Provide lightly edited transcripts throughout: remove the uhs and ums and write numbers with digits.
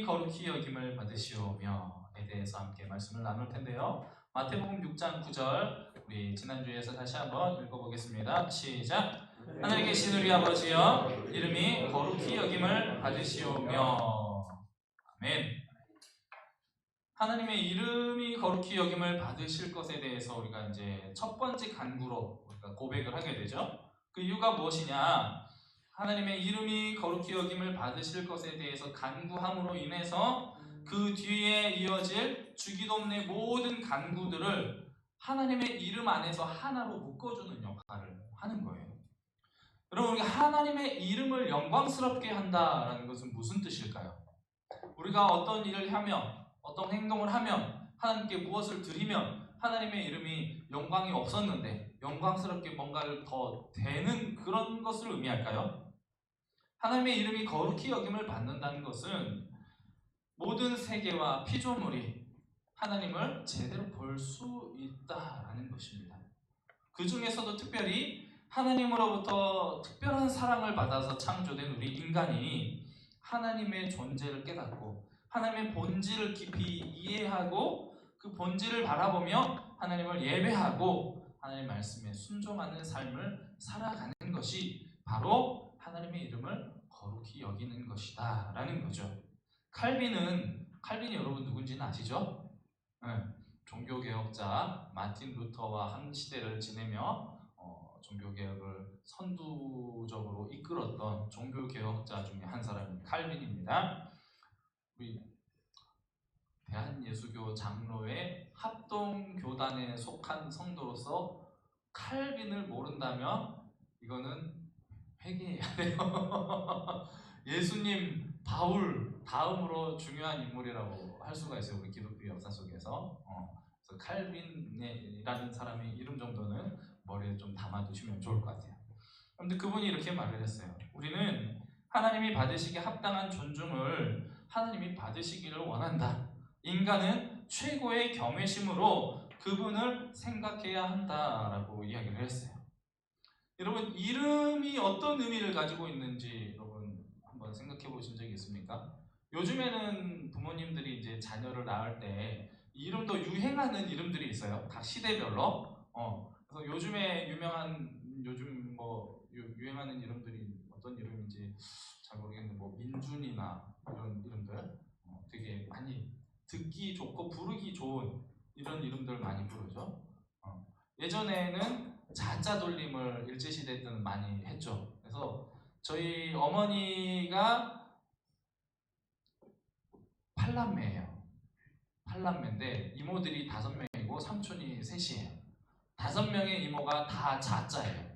이름이 거룩히 여김을 받으시오며에 대해서 함께 말씀을 나눌 텐데요. 마태복음 6장 9절 우리 지난주에서 다시 한번 읽어보겠습니다. 시작. 하늘에 계신 우리 아버지여 이름이 거룩히 여김을 받으시오며. 아멘. 하나님의 이름이 거룩히 여김을 받으실 것에 대해서 우리가 이제 첫 번째 간구로 우리가 고백을 하게 되죠. 그 이유가 무엇이냐? 하나님의 이름이 거룩히 여김을 받으실 것에 대해서 간구함으로 인해서 그 뒤에 이어질 주기도문의 모든 간구들을 하나님의 이름 안에서 하나로 묶어주는 역할을 하는 거예요. 여러분, 우리가 하나님의 이름을 영광스럽게 한다라는 것은 무슨 뜻일까요? 우리가 어떤 일을 하면, 어떤 행동을 하면, 하나님께 무엇을 드리면 하나님의 이름이 영광이 없었는데 영광스럽게 뭔가를 더 되는 그런 것을 의미할까요? 하나님의 이름이 거룩히 여김을 받는다는 것은 모든 세계와 피조물이 하나님을 제대로 볼 수 있다라는 것입니다. 그 중에서도 특별히 하나님으로부터 특별한 사랑을 받아서 창조된 우리 인간이 하나님의 존재를 깨닫고 하나님의 본질을 깊이 이해하고 그 본질을 바라보며 하나님을 예배하고 하나님의 말씀에 순종하는 삶을 살아가는 것이 바로 하나님의 이름을 거룩히 여기는 것이다 라는 거죠. 칼빈이 여러분 누군지는 아시죠? 네. 종교개혁자 마틴 루터와 한 시대를 지내며 종교개혁을 선두적으로 이끌었던 종교개혁자 중에 한 사람인 칼빈입니다. 우리 대한예수교 장로회 합동교단에 속한 성도로서 칼빈을 모른다면 이거는 회개해야 돼요. 예수님, 바울 다음으로 중요한 인물이라고 할 수가 있어요. 우리 기독교 역사 속에서. 그래서 칼빈이라는 사람의 이름 정도는 머리에 좀 담아두시면 좋을 것 같아요. 그런데 그분이 이렇게 말을 했어요. 우리는 하나님이 받으시기에 합당한 존중을 하나님이 받으시기를 원한다. 인간은 최고의 경외심으로 그분을 생각해야 한다라고 이야기를 했어요. 여러분, 이름이 어떤 의미를 가지고 있는지 여러분 한번 생각해 보신 적이 있습니까? 요즘에는 부모님들이 이제 자녀를 낳을 때 이름도 유행하는 이름들이 있어요. 각 시대별로. 그래서 요즘에 유행하는 이름들이 어떤 이름인지 잘 모르겠는데 뭐 민준이나 이런 이름들 되게 많이 듣기 좋고 부르기 좋은 이런 이름들 많이 부르죠. 예전에는 자자 돌림을 일제시대 때는 많이 했죠. 그래서 저희 어머니가 8남매예요. 8남매인데 이모들이 5명이고 삼촌이 3이에요. 5명의 이모가 다 자자예요.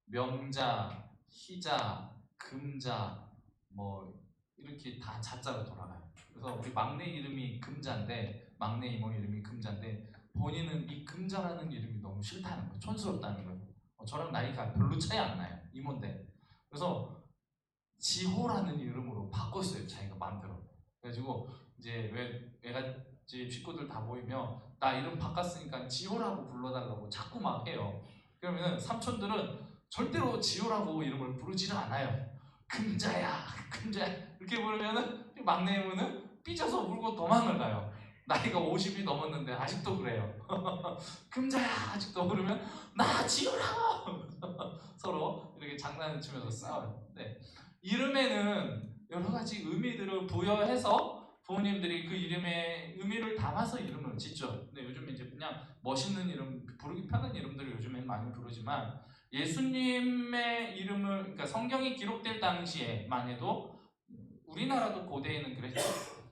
명자, 희자, 금자 뭐 이렇게 다 자자로 돌아가요. 그래서 우리 막내 이름이 금자인데 막내 이모 이름이 금자인데 본인은 이 금자라는 이름이 너무 싫다는 거예요. 촌스럽다는 거예요. 저랑 나이가 별로 차이 안 나요. 이모인데. 그래서 지호라는 이름으로 바꿨어요. 자기가 마음대로. 그래가지고 이제 애가 식구들 다 모이면 나 이름 바꿨으니까 지호라고 불러달라고 자꾸 막 해요. 그러면 삼촌들은 절대로 지호라고 이름을 부르지를 않아요. 금자야, 금자야 이렇게 부르면은 막내 이모는 삐져서 울고 도망을 가요. 나이가 50이 넘었는데 아직도 그래요. 금자야 아직도 그러면 나 지호라고 서로 이렇게 장난을 치면서 싸워요. 네. 이름에는 여러 가지 의미들을 부여해서 부모님들이 그 이름의 의미를 담아서 이름을 짓죠. 근데 요즘 이제 그냥 멋있는 이름, 부르기 편한 이름들을 요즘엔 많이 부르지만 예수님의 이름을, 그러니까 성경이 기록될 당시에만 해도 우리나라도 고대에는 그랬죠.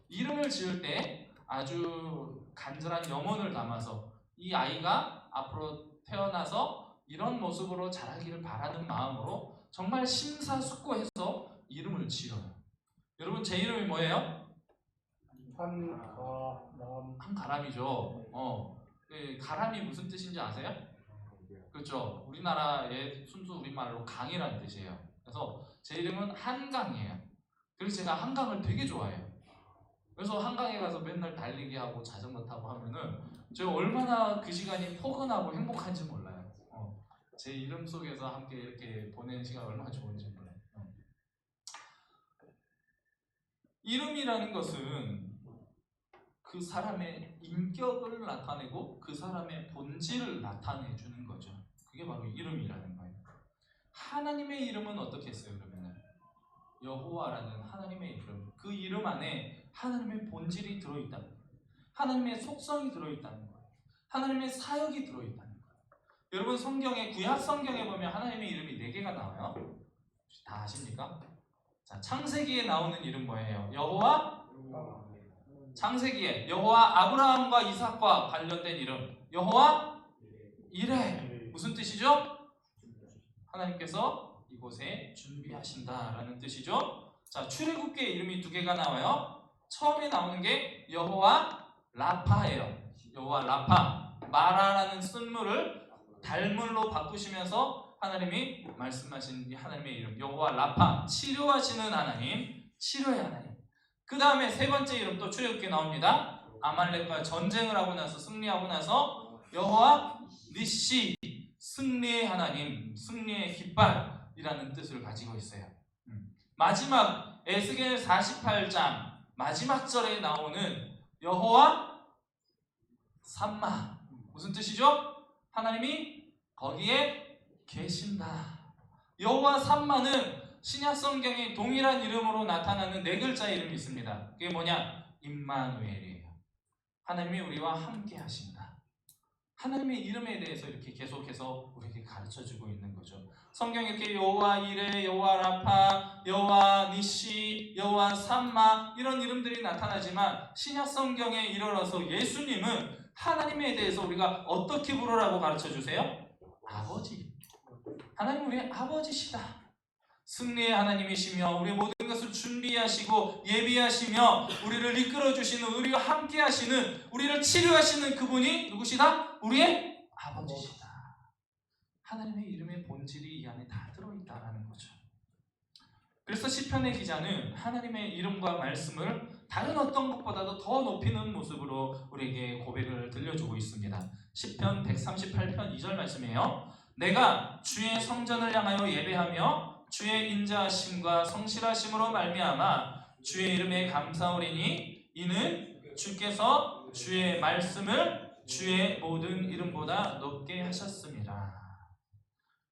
이름을 지을 때 아주 간절한 염원을 담아서 이 아이가 앞으로 태어나서 이런 모습으로 자라기를 바라는 마음으로 정말 심사숙고해서 이름을 지어요. 여러분, 제 이름이 뭐예요? 한가람이죠. 가람이 무슨 뜻인지 아세요? 그렇죠. 우리나라의 순수 우리말로 강이라는 뜻이에요. 그래서 제 이름은 한강이에요. 그래서 제가 한강을 되게 좋아해요. 그래서 한강에 가서 맨날 달리기 하고 자전거 타고 하면은 제가 얼마나 그 시간이 포근하고 행복한지 몰라요. 제 이름 속에서 함께 이렇게 보내는 시간 얼마나 좋은지 몰라요. 이 이름이라는 것은 그 사람의 인격을 나타내고 그 사람의 본질을 나타내 주는 거죠. 그게 바로 이름이라는 거예요. 하나님의 이름은 어떻게 했어요? 그러면은 여호와라는 하나님의 이름, 그 이름 안에 하나님의 본질이 들어있다는 거예요. 하나님의 속성이 들어있다는 거예요. 하나님의 사역이 들어있다는 거예요. 여러분 성경에 구약 성경에 보면 하나님의 이름이 4개가 나와요. 다 아십니까? 자, 창세기에 나오는 이름 뭐예요? 여호와. 창세기에 여호와 아브라함과 이삭과 관련된 이름 여호와 이레. 무슨 뜻이죠? 하나님께서 이곳에 준비하신다라는 뜻이죠. 자, 출애굽기에 이름이 2개가 나와요. 처음에 나오는 게 여호와 라파예요. 여호와 라파. 마라라는 쓴물을 달물로 바꾸시면서 하나님이 말씀하신 이 하나님의 이름 여호와 라파, 치료하시는 하나님, 치료의 하나님. 그 다음에 3번째 이름 또 출애굽기에 나옵니다. 아말렉과 전쟁을 하고 나서 승리하고 나서 여호와 니시, 승리의 하나님, 승리의 깃발이라는 뜻을 가지고 있어요. 마지막 에스겔 48장 마지막 절에 나오는 여호와 삼마, 무슨 뜻이죠? 하나님이 거기에 계신다. 여호와 삼마는 신약 성경에 동일한 이름으로 나타나는 4글자 이름이 있습니다. 그게 뭐냐? 임마누엘이에요. 하나님이 우리와 함께 하신다. 하나님의 이름에 대해서 이렇게 계속해서 우리에게 가르쳐주고 있는 거죠. 성경에 이렇게 여호와 이레, 여호와 라파, 여호와 니시, 여호와 삼마 이런 이름들이 나타나지만 신약 성경에 이르러서 예수님은 하나님에 대해서 우리가 어떻게 부르라고 가르쳐주세요? 아버지. 하나님 우리의 아버지시다. 승리의 하나님이시며 우리의 모든 것을 준비하시고 예비하시며 우리를 이끌어주시는, 우리와 함께 하시는, 우리를 치료하시는 그분이 누구시다? 우리의 아버지시다. 하나님의 이름의 본질이 이 안에 다 들어있다는 거죠. 그래서 시편의 기자는 하나님의 이름과 말씀을 다른 어떤 것보다도 더 높이는 모습으로 우리에게 고백을 들려주고 있습니다. 시편 138편 2절 말씀이에요. 내가 주의 성전을 향하여 예배하며 주의 인자하심과 성실하심으로 말미암아 주의 이름에 감사오리니 이는 주께서 주의 말씀을 주의 모든 이름보다 높게 하셨습니다.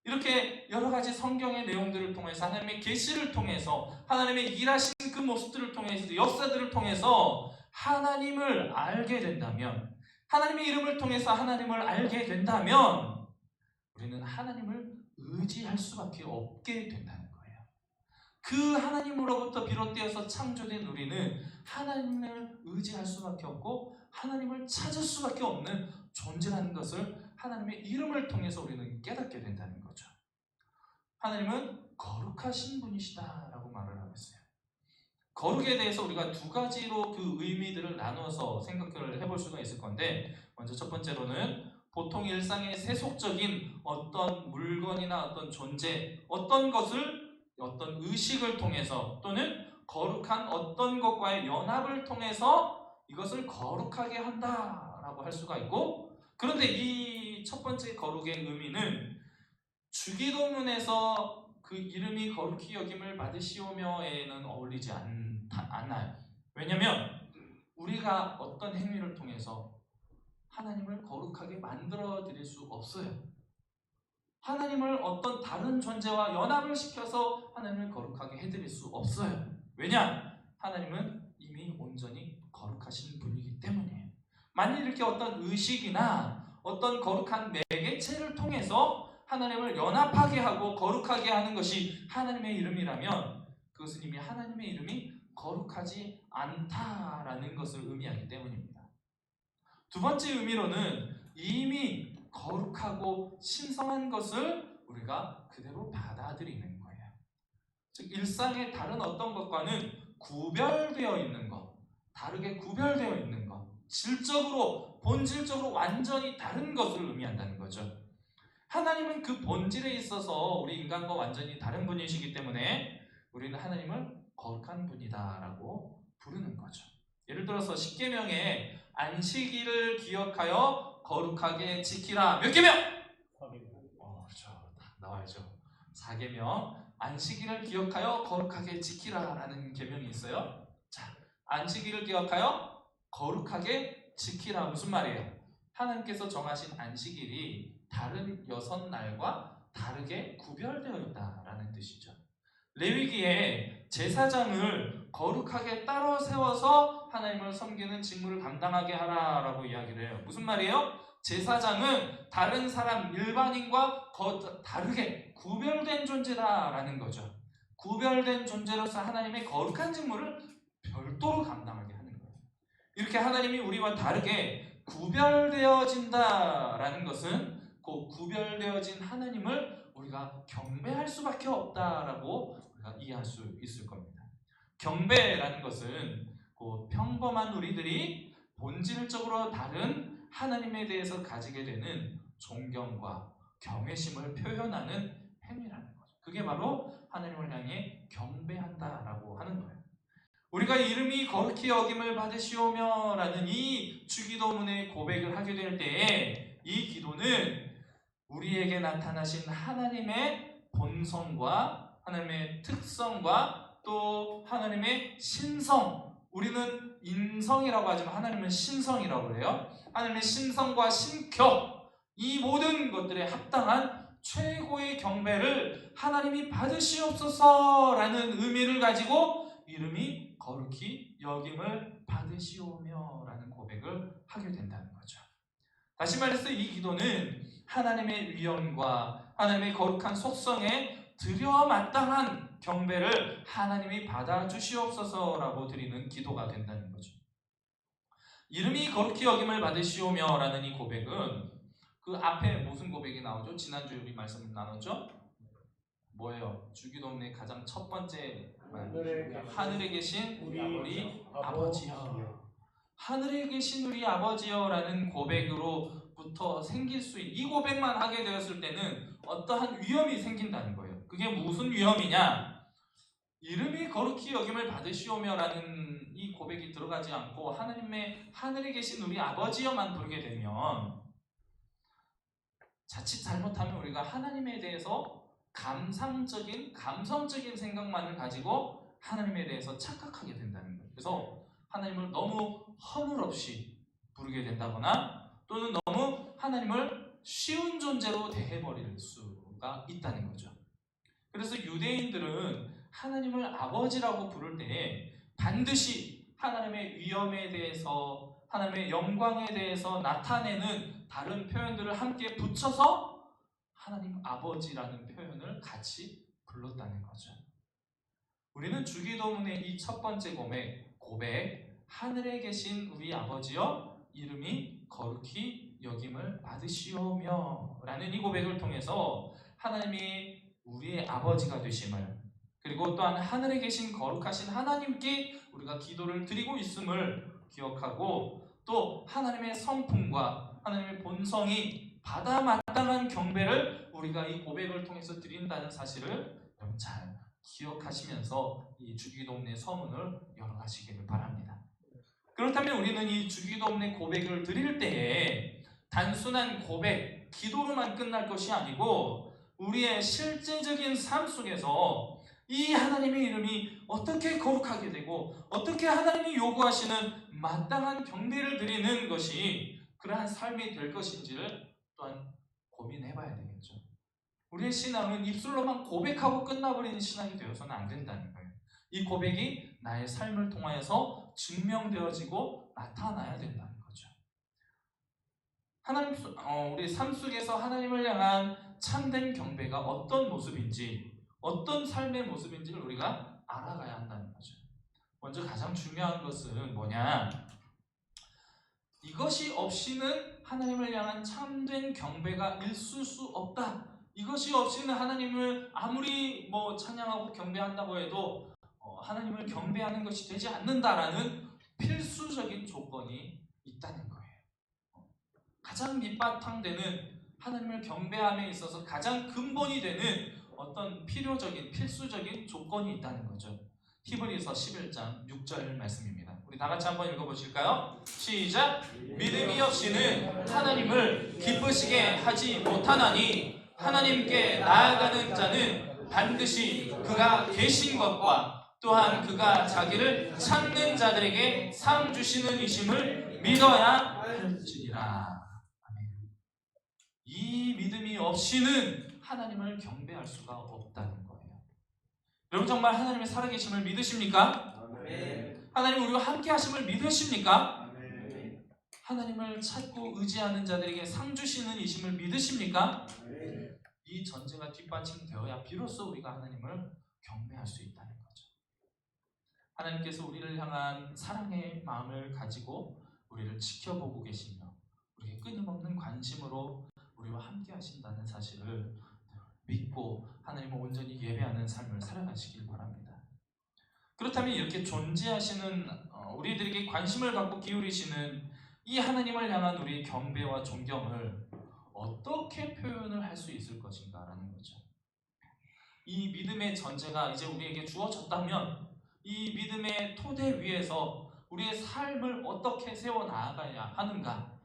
이렇게 여러 가지 성경의 내용들을 통해서 하나님의 계시를 통해서 하나님의 일하시는 그 모습들을 통해서 역사들을 통해서 하나님을 알게 된다면, 하나님의 이름을 통해서 하나님을 알게 된다면 우리는 하나님을 의지할 수밖에 없게 된다는 거예요. 그 하나님으로부터 비롯되어서 창조된 우리는 하나님을 의지할 수밖에 없고 하나님을 찾을 수밖에 없는 존재라는 것을 하나님의 이름을 통해서 우리는 깨닫게 된다는 거죠. 하나님은 거룩하신 분이시다라고 말을 하고 있어요. 거룩에 대해서 우리가 2가지로 그 의미들을 나누어서 생각을 해볼 수가 있을 건데, 먼저 첫 번째로는 보통 일상의 세속적인 어떤 물건이나 어떤 존재, 어떤 것을 어떤 의식을 통해서 또는 거룩한 어떤 것과의 연합을 통해서 이것을 거룩하게 한다라고 할 수가 있고, 그런데 이 첫 번째 거룩의 의미는 주기도문에서 그 이름이 거룩히 여김을 받으시오며에는 어울리지 않아요. 왜냐하면 우리가 어떤 행위를 통해서 하나님을 거룩하게 만들어 드릴 수 없어요. 하나님을 어떤 다른 존재와 연합을 시켜서 하나님을 거룩하게 해드릴 수 없어요. 왜냐? 하나님은 이미 온전히 거룩하신 분이기 때문이에요. 만일 이렇게 어떤 의식이나 어떤 거룩한 매개체를 통해서 하나님을 연합하게 하고 거룩하게 하는 것이 하나님의 이름이라면 그것은 이미 하나님의 이름이 거룩하지 않다라는 것을 의미하기 때문입니다. 2번째 의미로는 이미 거룩하고 신성한 것을 우리가 그대로 받아들이는 거예요. 즉 일상의 다른 어떤 것과는 구별되어 있는 것, 다르게 구별되어 있는 것, 질적으로 본질적으로 완전히 다른 것을 의미한다는 거죠. 하나님은 그 본질에 있어서 우리 인간과 완전히 다른 분이시기 때문에 우리는 하나님을 거룩한 분이다라고 부르는 거죠. 예를 들어서 십계명에 안식일을 기억하여 거룩하게 지키라. 몇 계명? 4계명. 그렇죠. 나와야죠. 4계명. 안식일을 기억하여 거룩하게 지키라라는 계명이 있어요. 자, 안식일을 기억하여 거룩하게 지키라. 무슨 말이에요? 하나님께서 정하신 안식일이 다른 6날과 다르게 구별되어 있다라는 뜻이죠. 레위기에 제사장을 거룩하게 따로 세워서 하나님을 섬기는 직무를 감당하게 하라라고 이야기를 해요. 무슨 말이에요? 제사장은 다른 사람 일반인과 다르게 구별된 존재다라는 거죠. 구별된 존재로서 하나님의 거룩한 직무를 별도로 감당하게 하는 거예요. 이렇게 하나님이 우리와 다르게 구별되어진다라는 것은 그 구별되어진 하나님을 우리가 경배할 수밖에 없다라고 우리가 이해할 수 있을 겁니다. 경배라는 것은 그 평범한 우리들이 본질적으로 다른 하나님에 대해서 가지게 되는 존경과 경외심을 표현하는 행위라는 거죠. 그게 바로 하나님을 향해 경배한다라고 하는 거예요. 우리가 이름이 거룩히 여김을 받으시오며 라는 이 주기도문의 고백을 하게 될 때에 이 기도는 우리에게 나타나신 하나님의 본성과 하나님의 특성과 또 하나님의 신성, 우리는 인성이라고 하지만 하나님은 신성이라고 해요. 하나님의 신성과 신격, 이 모든 것들에 합당한 최고의 경배를 하나님이 받으시옵소서라는 의미를 가지고 이름이 거룩히 여김을 받으시오며 라는 고백을 하게 된다는 거죠. 다시 말해서 이 기도는 하나님의 위엄과 하나님의 거룩한 속성에 들여마땅한 경배를 하나님이 받아주시옵소서라고 드리는 기도가 된다는 거죠. 이름이 거룩히 여김을 받으시오며 라는 이 고백은 그 앞에 무슨 고백이 나오죠? 지난주에 우리 말씀 나눴죠? 뭐예요? 주기도문의 가장 첫 번째 말, 하늘에 계신 우리 아버지여, 하늘에 계신 우리 아버지여 라는 고백으로부터 생길 수 있는, 이 고백만 하게 되었을 때는 어떠한 위험이 생긴다는 거예요. 그게 무슨 위험이냐? 이름이 거룩히 여김을 받으시오며 라는 이 고백이 들어가지 않고 하나님의 하늘에 계신 우리 아버지여만 부르게 되면 자칫 잘못하면 우리가 하나님에 대해서 감성적인 생각만을 가지고 하나님에 대해서 착각하게 된다는 거예요. 그래서 하나님을 너무 허물없이 부르게 된다거나 또는 너무 하나님을 쉬운 존재로 대해버릴 수가 있다는 거죠. 그래서 유대인들은 하나님을 아버지라고 부를 때 반드시 하나님의 위엄에 대해서, 하나님의 영광에 대해서 나타내는 다른 표현들을 함께 붙여서 하나님 아버지라는 표현을 같이 불렀다는 거죠. 우리는 주기도문의 이 첫 번째 고백, 하늘에 계신 우리 아버지여 이름이 거룩히 여김을 받으시오며 라는 이 고백을 통해서 하나님이 우리의 아버지가 되심을, 그리고 또한 하늘에 계신 거룩하신 하나님께 우리가 기도를 드리고 있음을 기억하고, 또 하나님의 성품과 하나님의 본성이 받아 마땅한 경배를 우리가 이 고백을 통해서 드린다는 사실을 여러분 잘 기억하시면서 이 주기도문의 서문을 열어가시기를 바랍니다. 그렇다면 우리는 이 주기도문의 고백을 드릴 때에 단순한 고백, 기도로만 끝날 것이 아니고 우리의 실제적인 삶 속에서 이 하나님의 이름이 어떻게 거룩하게 되고 어떻게 하나님이 요구하시는 마땅한 경배를 드리는 것이 그러한 삶이 될 것인지를 또한 고민해봐야 되겠죠. 우리의 신앙은 입술로만 고백하고 끝나버리는 신앙이 되어서는 안 된다는 거예요. 이 고백이 나의 삶을 통하여서 증명되어지고 나타나야 된다는 거죠. 하나님, 우리 삶 속에서 하나님을 향한 참된 경배가 어떤 모습인지, 어떤 삶의 모습인지를 우리가 알아가야 한다는 거죠. 먼저 가장 중요한 것은 뭐냐? 이것이 없이는 하나님을 향한 참된 경배가 있을 수 없다. 이것이 없이는 하나님을 아무리 찬양하고 경배한다고 해도 하나님을 경배하는 것이 되지 않는다라는 필수적인 조건이 있다는 거예요. 가장 밑바탕되는 하나님을 경배함에 있어서 가장 근본이 되는 어떤 필수적인 조건이 있다는 거죠. 히브리서 11장 6절 말씀입니다. 우리 다 같이 한번 읽어보실까요? 시작! 믿음이 없이는 하나님을 기쁘시게 하지 못하나니 하나님께 나아가는 자는 반드시 그가 계신 것과 또한 그가 자기를 찾는 자들에게 상 주시는 이심을 믿어야 할지니라. 아멘. 이 믿음이 없이는 하나님을 경배할 수가 없다는 거예요. 여러분 정말 하나님의 살아계심을 믿으십니까? 아멘. 하나님 우리와 함께 하심을 믿으십니까? 아멘. 하나님을 찾고 의지하는 자들에게 상 주시는 이심을 믿으십니까? 아멘. 이 전제가 뒷받침되어야 비로소 우리가 하나님을 경배할 수 있다는 거죠. 하나님께서 우리를 향한 사랑의 마음을 가지고 우리를 지켜보고 계시며 우리에게 끊임없는 관심으로 우리와 함께 하신다는 사실을 믿고 하나님을 온전히 예배하는 삶을 살아가시길 바랍니다. 그렇다면 이렇게 존재하시는 우리들에게 관심을 갖고 기울이시는 이 하나님을 향한 우리의 경배와 존경을 어떻게 표현을 할 수 있을 것인가라는 거죠. 이 믿음의 전제가 이제 우리에게 주어졌다면 이 믿음의 토대 위에서 우리의 삶을 어떻게 세워나가야 하는가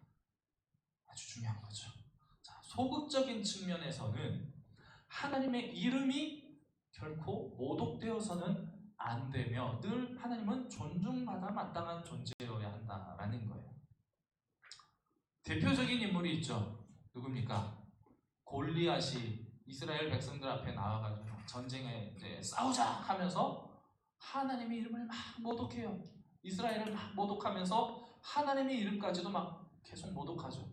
아주 중요한 거죠. 자, 소극적인 측면에서는 하나님의 이름이 결코 모독되어서는 안 되며 늘 하나님은 존중받아 마땅한 존재여야 한다라는 거예요. 대표적인 인물이 있죠. 누굽니까? 골리앗이 이스라엘 백성들 앞에 나와가지고 전쟁에 이제 싸우자 하면서 하나님의 이름을 막 모독해요. 이스라엘을 막 모독하면서 하나님의 이름까지도 막 계속 모독하죠.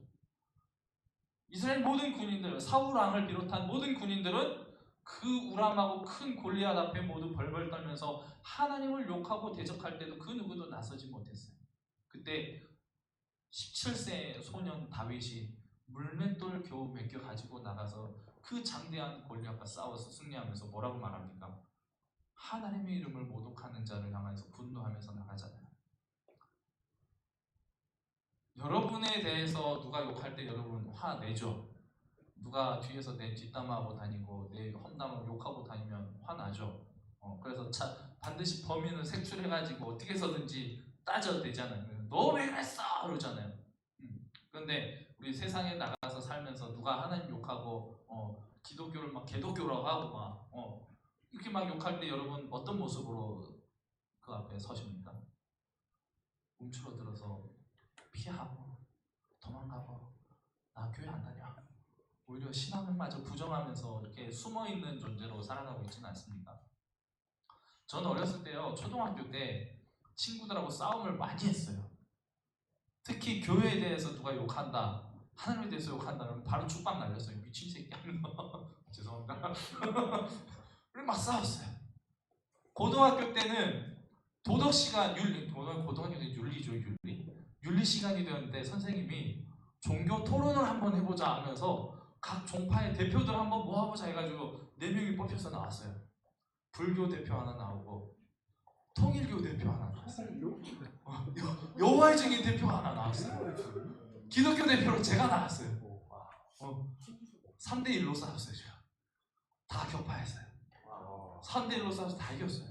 이스라엘 모든 군인들, 사울 왕을 비롯한 모든 군인들은 그 우람하고 큰 골리앗 앞에 모두 벌벌 떨면서 하나님을 욕하고 대적할 때도 그 누구도 나서지 못했어요. 그때 17세 소년 다윗이 물맷돌 겨우 몇 개 가지고 나가서 그 장대한 골리앗과 싸워서 승리하면서 뭐라고 말합니까? 하나님의 이름을 모독하는 자를 향해서 분노하면서 나가잖아요. 여러분에 대해서 누가 욕할 때 여러분 화내죠. 누가 뒤에서 내 뒷담화하고 다니고 내 험담을 욕하고 다니면 화나죠. 그래서 반드시 범인을 색출해가지고 어떻게 해서든지 따져도 되잖아요. 너 왜 그랬어? 그러잖아요. 그런데 우리 세상에 나가서 살면서 누가 하나님 욕하고 기독교를 막 개독교라고 하고 막 이렇게 막 욕할 때 여러분 어떤 모습으로 그 앞에 서십니까? 움츠러들어서 피하고 도망가고 나 교회 안 다녀. 오히려 신앙을 마저 부정하면서 이렇게 숨어있는 존재로 살아가고 있지는 않습니까? 저는 어렸을 때요, 초등학교 때 친구들하고 싸움을 많이 했어요. 특히 교회에 대해서 누가 욕한다, 하나님에 대해서 욕한다 그러면 바로 축방 날렸어요. 미친 새끼 하는 거. 죄송합니다. 그리고 막 싸웠어요. 고등학교 때는 도덕 시간, 고등학교 때 윤리죠, 윤리 시간이 되었는데 선생님이 종교 토론을 한번 해보자 하면서 각 종파의 대표들 한번 모아보자 해가지고 4명이 뽑혀서 나왔어요. 불교 대표 하나 나오고 통일교 대표 하나 나왔어요. 여호와의 증인 대표 하나 나왔어요. 기독교 대표로 제가 나왔어요. 3대1로 싸웠어요. 제가. 다 격파했어요. 3대1로 싸워서 다 이겼어요.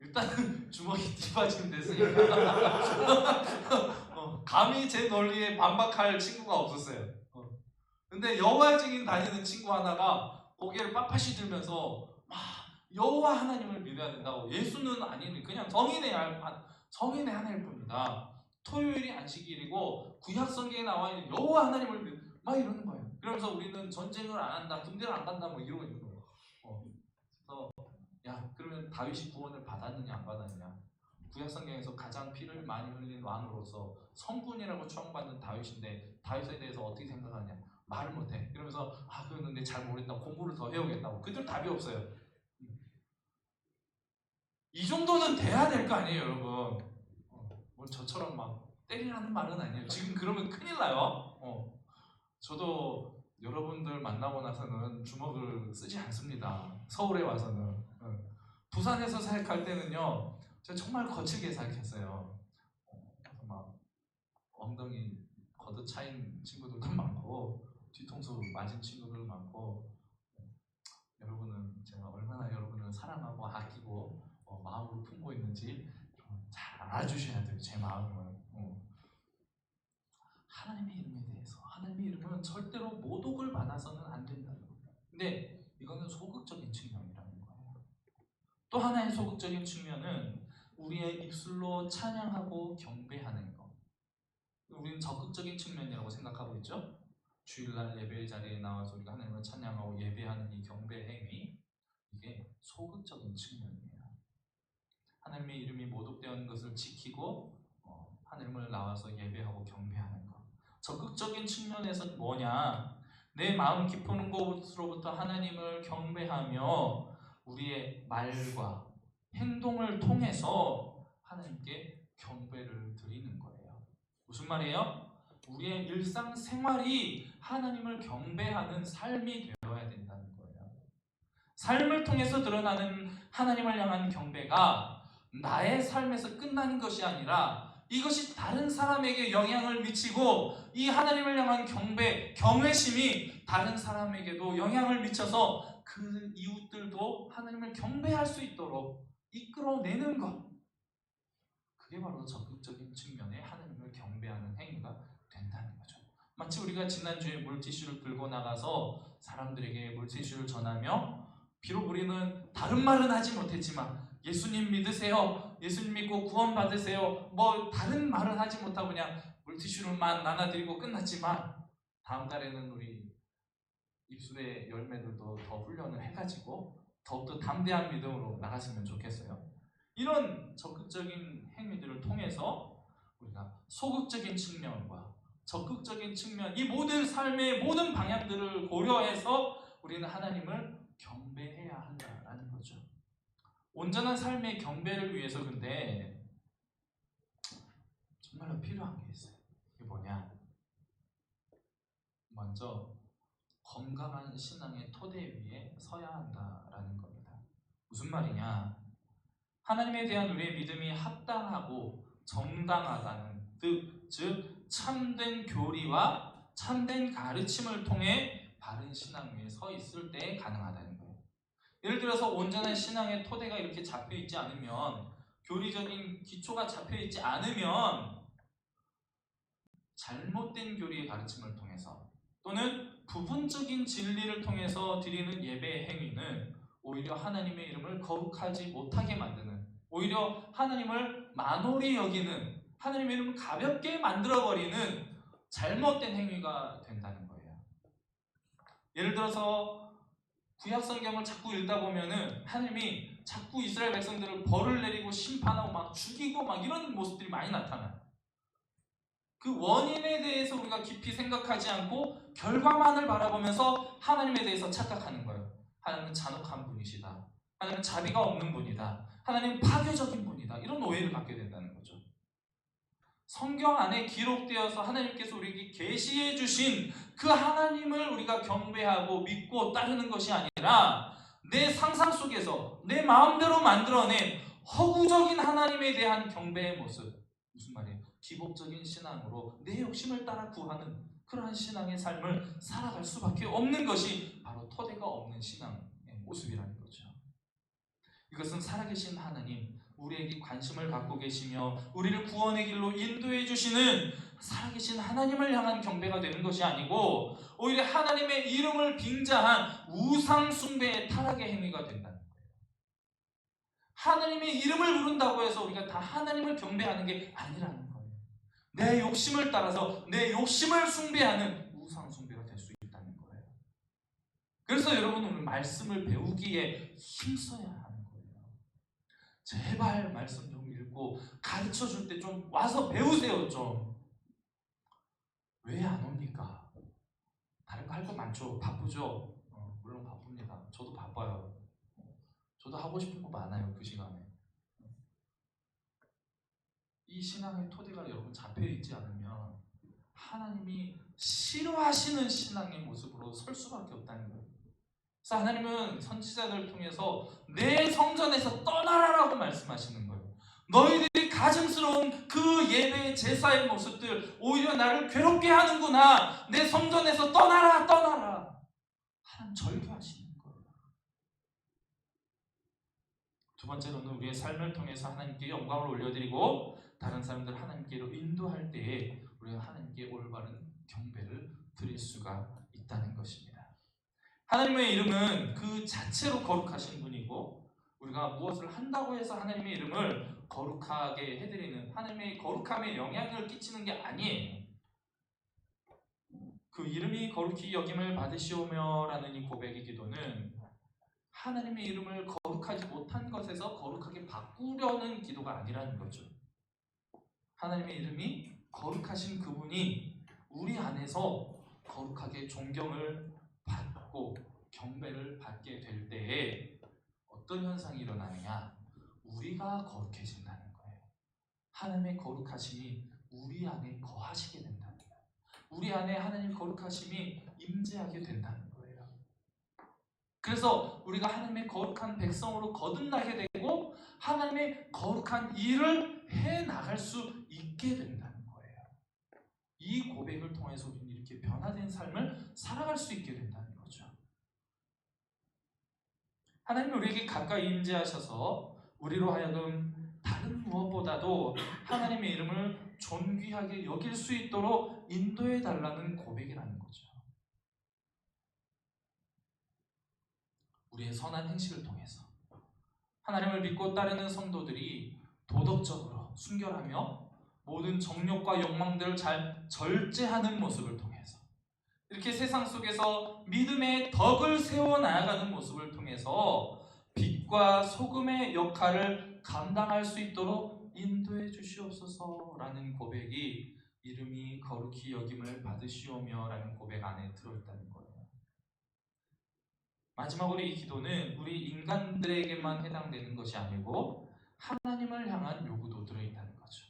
일단은 주먹이 뒤빠지면 됐으니까 감히 제 논리에 반박할 친구가 없었어요. 근데 여호와의 증인 다니는 친구 하나가 고개를 빳빳이 들면서 막 여호와 하나님을 믿어야 된다고, 예수는 아니니 그냥 성인의 하나일 뿐이다. 토요일이 안식일이고 구약 성경에 나와 있는 여호와 하나님을 막 이러는 거예요. 그러면서 우리는 전쟁을 안 한다, 군대를 안 간다 뭐 이러고 있는 거예요. 그래서 야, 그러면 다윗이 구원을 받았느냐 안 받았느냐? 구약 성경에서 가장 피를 많이 흘린 왕으로서 성군이라고 추앙받는 다윗인데 다윗에 대해서 어떻게 생각하냐? 말을 못해. 그러면서 그거는 내 잘 모르겠다고 공부를 더 해오겠다고. 그들 답이 없어요. 이 정도는 돼야 될 거 아니에요, 여러분. 뭐 저처럼 막 때리라는 말은 아니에요. 지금 그러면 큰일 나요. 저도 여러분들 만나고 나서는 주먹을 쓰지 않습니다. 서울에 와서는. 부산에서 사역할 때는요, 제가 정말 거칠게 사역했어요. 그래서 막 엉덩이 걷어 차인 친구들도 많고 뒤통수 맞은 친구들 많고, 여러분은 제가 얼마나 여러분을 사랑하고 아끼고 마음으로 품고 있는지 잘 알아주셔야 돼요. 제 마음을. 하나님의 이름에 대해서, 하나님의 이름은 절대로 모독을 받아서는 안 된다는 거예요. 근데 이거는 소극적인 측면이라는 거예요. 또 하나의 소극적인 측면은 우리의 입술로 찬양하고 경배하는 것. 우리는 적극적인 측면이라고 생각하고 있죠. 주일날 예배 자리에 나와서 우리가 하나님을 찬양하고 예배하는 이 경배 행위, 이게 소극적인 측면이에요. 하나님의 이름이 모독되는 것을 지키고 하나님을 나와서 예배하고 경배하는 것. 적극적인 측면에서 뭐냐? 내 마음 깊은 곳으로부터 하나님을 경배하며 우리의 말과 행동을 통해서 하나님께 경배를 드리는 거예요. 무슨 말이에요? 우리의 일상생활이 하나님을 경배하는 삶이 되어야 된다는 거예요. 삶을 통해서 드러나는 하나님을 향한 경배가 나의 삶에서 끝나는 것이 아니라 이것이 다른 사람에게 영향을 미치고 이 하나님을 향한 경배, 경외심이 다른 사람에게도 영향을 미쳐서 그 이웃들도 하나님을 경배할 수 있도록 이끌어내는 것. 그게 바로 적극적인 측면의 하나님을 경배하는 행위가 된다는 거죠. 마치 우리가 지난주에 물티슈를 들고 나가서 사람들에게 물티슈를 전하며 비록 우리는 다른 말은 하지 못했지만 예수님 믿으세요, 예수님 믿고 구원 받으세요, 뭐 다른 말은 하지 못하고 그냥 물티슈를만 나눠드리고 끝났지만 다음 달에는 우리 입술의 열매들도 더 훈련을 해가지고 더욱더 담대한 믿음으로 나갔으면 좋겠어요. 이런 적극적인 행위들을 통해서 우리가 소극적인 측면과 적극적인 측면, 이 모든 삶의 모든 방향들을 고려해서 우리는 하나님을 경배해야 한다라는 거죠. 온전한 삶의 경배를 위해서 근데 정말로 필요한 게 있어요. 이게 뭐냐? 먼저 건강한 신앙의 토대 위에 서야 한다라는 겁니다. 무슨 말이냐? 하나님에 대한 우리의 믿음이 합당하고 정당하다는 뜻, 즉 참된 교리와 참된 가르침을 통해 바른 신앙 위에 서 있을 때 가능하다는 거예요. 예를 들어서 온전한 신앙의 토대가 이렇게 잡혀 있지 않으면, 교리적인 기초가 잡혀 있지 않으면 잘못된 교리의 가르침을 통해서 또는 부분적인 진리를 통해서 드리는 예배의 행위는 오히려 하나님의 이름을 거룩하지 못하게 만드는, 오히려 하나님을 만홀히 여기는, 하나님의 이름을 가볍게 만들어버리는 잘못된 행위가 된다는 거예요. 예를 들어서 구약 성경을 자꾸 읽다 보면은 하나님이 자꾸 이스라엘 백성들을 벌을 내리고 심판하고 막 죽이고 막 이런 모습들이 많이 나타나요. 그 원인에 대해서 우리가 깊이 생각하지 않고 결과만을 바라보면서 하나님에 대해서 착각하는 거예요. 하나님은 잔혹한 분이시다. 하나님은 자비가 없는 분이다. 하나님은 파괴적인 분이다. 이런 오해를 갖게 된다는 거죠. 성경 안에 기록되어서 하나님께서 우리에게 계시해 주신 그 하나님을 우리가 경배하고 믿고 따르는 것이 아니라 내 상상 속에서 내 마음대로 만들어낸 허구적인 하나님에 대한 경배의 모습. 무슨 말이에요? 기복적인 신앙으로 내 욕심을 따라 구하는 그러한 신앙의 삶을 살아갈 수밖에 없는 것이 바로 토대가 없는 신앙의 모습이라는 거죠. 이것은 살아계신 하나님, 우리에게 관심을 갖고 계시며 우리를 구원의 길로 인도해 주시는 살아계신 하나님을 향한 경배가 되는 것이 아니고 오히려 하나님의 이름을 빙자한 우상 숭배의 타락의 행위가 된다는 거예요. 하나님의 이름을 부른다고 해서 우리가 다 하나님을 경배하는 게 아니라는 거예요. 내 욕심을 따라서 내 욕심을 숭배하는 우상 숭배가 될 수 있다는 거예요. 그래서 여러분 오늘 말씀을 배우기에 힘써야 하는 거예요. 제발 말씀 좀 읽고 가르쳐 줄 때 좀 와서 배우세요. 좀. 왜 안 옵니까? 다른 거 할 거 많죠. 바쁘죠. 물론 바쁩니다. 저도 바빠요. 저도 하고 싶은 거 많아요. 그 시간에. 이 신앙의 토대가 여러분 잡혀있지 않으면 하나님이 싫어하시는 신앙의 모습으로 설 수밖에 없다는 거예요. 그래서 하나님은 선지자들을 통해서 내 성전에서 떠나라라고 말씀하시는 거예요. 너희들이 가증스러운 그 예배의 제사의 모습들 오히려 나를 괴롭게 하는구나. 내 성전에서 떠나라 떠나라. 하나님 절규하시는 거예요. 두 번째로는 우리의 삶을 통해서 하나님께 영광을 올려드리고 다른 사람들 하나님께로 인도할 때에 우리가 하나님께 올바른 경배를 드릴 수가 있다는 것입니다. 하나님의 이름은 그 자체로 거룩하신 분이고 우리가 무엇을 한다고 해서 하나님의 이름을 거룩하게 해드리는, 하나님의 거룩함에 영향을 끼치는 게 아니에요. 그 이름이 거룩히 여김을 받으시오며라는 이 고백의 기도는 하나님의 이름을 거룩하지 못한 것에서 거룩하게 바꾸려는 기도가 아니라는 거죠. 하나님의 이름이 거룩하신 그분이 우리 안에서 거룩하게 존경을 받고 경배를 받게 될 때에 어떤 현상이 일어나느냐? 우리가 거룩해진다는 거예요. 하나님의 거룩하심이 우리 안에 거하시게 된다는 거예요. 우리 안에 하나님의 거룩하심이 임재하게 된다는 거예요. 그래서 우리가 하나님의 거룩한 백성으로 거듭나게 되고 하나님의 거룩한 일을 해나갈 수 있게 된다는 거예요. 이 고백을 통해서 우리는 이렇게 변화된 삶을 살아갈 수 있게 된다는 거죠. 하나님이 우리에게 가까이 임재하셔서 우리로 하여금 다른 무엇보다도 하나님의 이름을 존귀하게 여길 수 있도록 인도해 달라는 고백이라는 거죠. 우리의 선한 행실을 통해서 하나님을 믿고 따르는 성도들이 도덕적으로 순결하며 모든 정욕과 욕망들을 잘 절제하는 모습을 통해서 이렇게 세상 속에서 믿음의 덕을 세워 나아가는 모습을 통해서 빛과 소금의 역할을 감당할 수 있도록 인도해 주시옵소서라는 고백이 이름이 거룩히 여김을 받으시오며 라는 고백 안에 들어있다는 거예요. 마지막으로 이 기도는 우리 인간들에게만 해당되는 것이 아니고 하나님을 향한 요구도 들어있다는 거죠.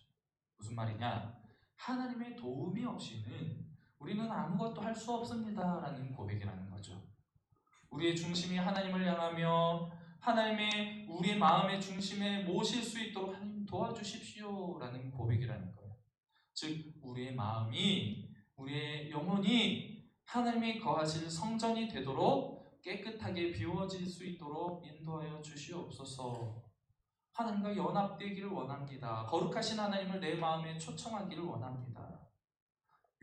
무슨 말이냐? 하나님의 도움이 없이는 우리는 아무것도 할 수 없습니다 라는 고백이라는 거죠. 우리의 중심이 하나님을 향하며 하나님의 우리 마음의 중심에 모실 수 있도록 하나님 도와주십시오 라는 고백이라는 거예요. 즉 우리의 마음이, 우리의 영혼이 하나님이 거하실 성전이 되도록 깨끗하게 비워질 수 있도록 인도하여 주시옵소서. 하나님과 연합되기를 원합니다. 거룩하신 하나님을 내 마음에 초청하기를 원합니다.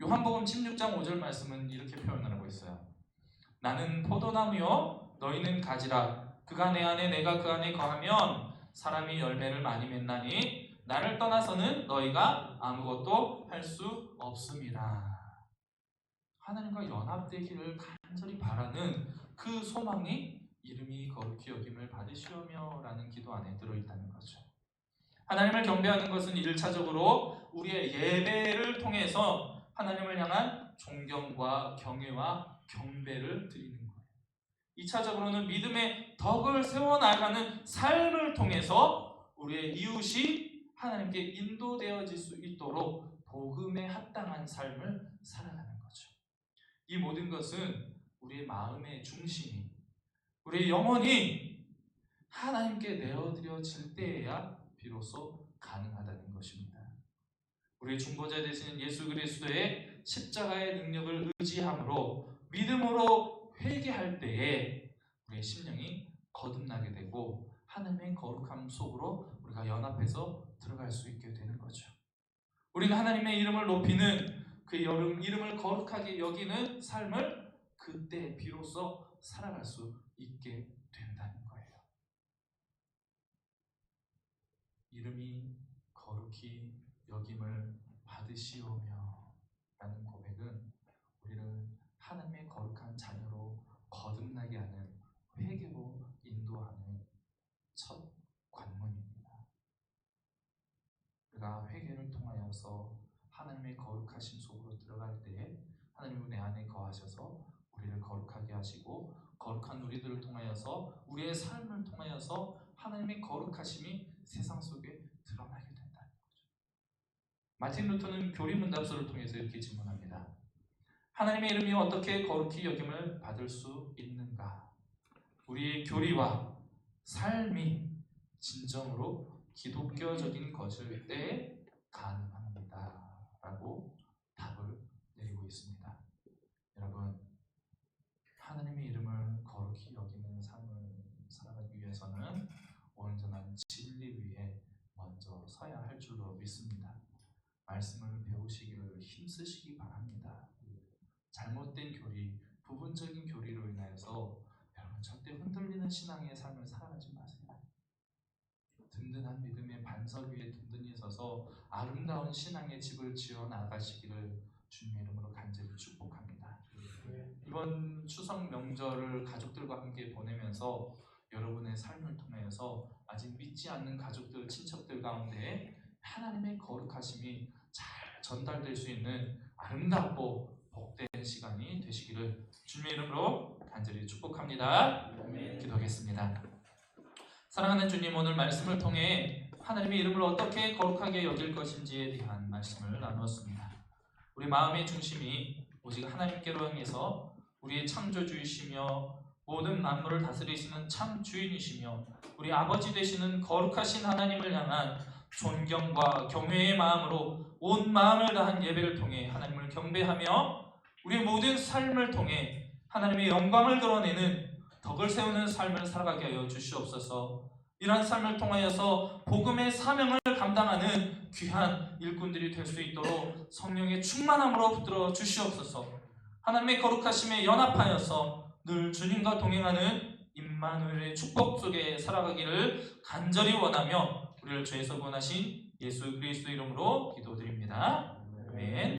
요한복음 16장 5절 말씀은 이렇게 표현을 하고 있어요. 나는 포도나무요 너희는 가지라. 그가 내 안에 내가 그 안에 거하면 사람이 열매를 많이 맺나니 나를 떠나서는 너희가 아무것도 할 수 없음이라. 하나님과 연합되기를 간절히 바라는 그 소망이 이름이 거룩히 여김을 받으시오며 라는 기도 안에 들어있다는 거죠. 하나님을 경배하는 것은 1차적으로 우리의 예배를 통해서 하나님을 향한 존경과 경외와 경배를 드리는 거예요. 2차적으로는 믿음의 덕을 세워나가는 삶을 통해서 우리의 이웃이 하나님께 인도되어질 수 있도록 복음에 합당한 삶을 살아가는 거죠. 이 모든 것은 우리의 마음의 중심이, 우리의 영혼이 하나님께 내어드려질 때에야 비로소 가능하다는 것입니다. 우리의 중보자 되시는 예수 그리스도의 십자가의 능력을 의지함으로 믿음으로 회개할 때에 우리의 심령이 거듭나게 되고 하나님의 거룩함 속으로 우리가 연합해서 들어갈 수 있게 되는 거죠. 우리는 하나님의 이름을 높이는 그 이름을 거룩하게 여기는 삶을 그때 비로소 살아갈 수 있게 된다는 거예요. 이름이 거룩히 여김을 받으시오며 라는 고백은 우리를 하나님의 거룩한 자녀로 거듭나게 하는 회개로 인도하는 첫 관문입니다. 우리가 회개를 통하여서 하나님의 거룩하신 속으로 들어갈 때에 하나님은 내 안에 거하셔서 우리를 거룩하게 하시고 거룩한 우리들을 통하여서 우리의 삶을 통하여서 하나님의 거룩하심이 세상 속에 드러나게 된다는 거죠. 마틴 루터는 교리문답서를 통해서 이렇게 질문합니다. 하나님의 이름이 어떻게 거룩히 여김을 받을 수 있는가? 우리의 교리와 삶이 진정으로 기독교적인 것일 때 가능합니다 라고 답을 내리고 있습니다. 여러분, 하나님의 이름을 거룩히 여기는 삶을 살아가기 위해서는 온전한 진리 위에 먼저 서야 할 줄로 믿습니다. 말씀을 배우시기를 힘쓰시기 바랍니다. 잘못된 교리, 부분적인 교리로 인하여서 여러분 절대 흔들리는 신앙의 삶을 살아가지 마세요. 든든한 믿음의 반석 위에 든든히 서서 아름다운 신앙의 집을 지어 나가시기를 주님의 이름으로 간절히 축복합니다. 이번 추석 명절을 가족들과 함께 보내면서 여러분의 삶을 통해서 아직 믿지 않는 가족들, 친척들 가운데 하나님의 거룩하심이 잘 전달될 수 있는 아름답고 복된 시간이 되시기를 주님의 이름으로 간절히 축복합니다. 기도하겠습니다. 사랑하는 주님, 오늘 말씀을 통해 하나님의 이름을 어떻게 거룩하게 여길 것인지에 대한 말씀을 나누었습니다. 우리 마음의 중심이 오직 하나님께로 향해서 우리의 창조주이시며 모든 만물을 다스리시는 참 주인이시며 우리 아버지 되시는 거룩하신 하나님을 향한 존경과 경외의 마음으로 온 마음을 다한 예배를 통해 하나님을 경배하며 우리의 모든 삶을 통해 하나님의 영광을 드러내는 덕을 세우는 삶을 살아가게 하여 주시옵소서. 이러한 삶을 통하여서 복음의 사명을 감당하는 귀한 일꾼들이 될 수 있도록 성령의 충만함으로 붙들어 주시옵소서. 하나님의 거룩하심에 연합하여서 늘 주님과 동행하는 임마누엘의 축복 속에 살아가기를 간절히 원하며 우리를 죄에서 구원하신 예수 그리스도 이름으로 기도드립니다. 아멘.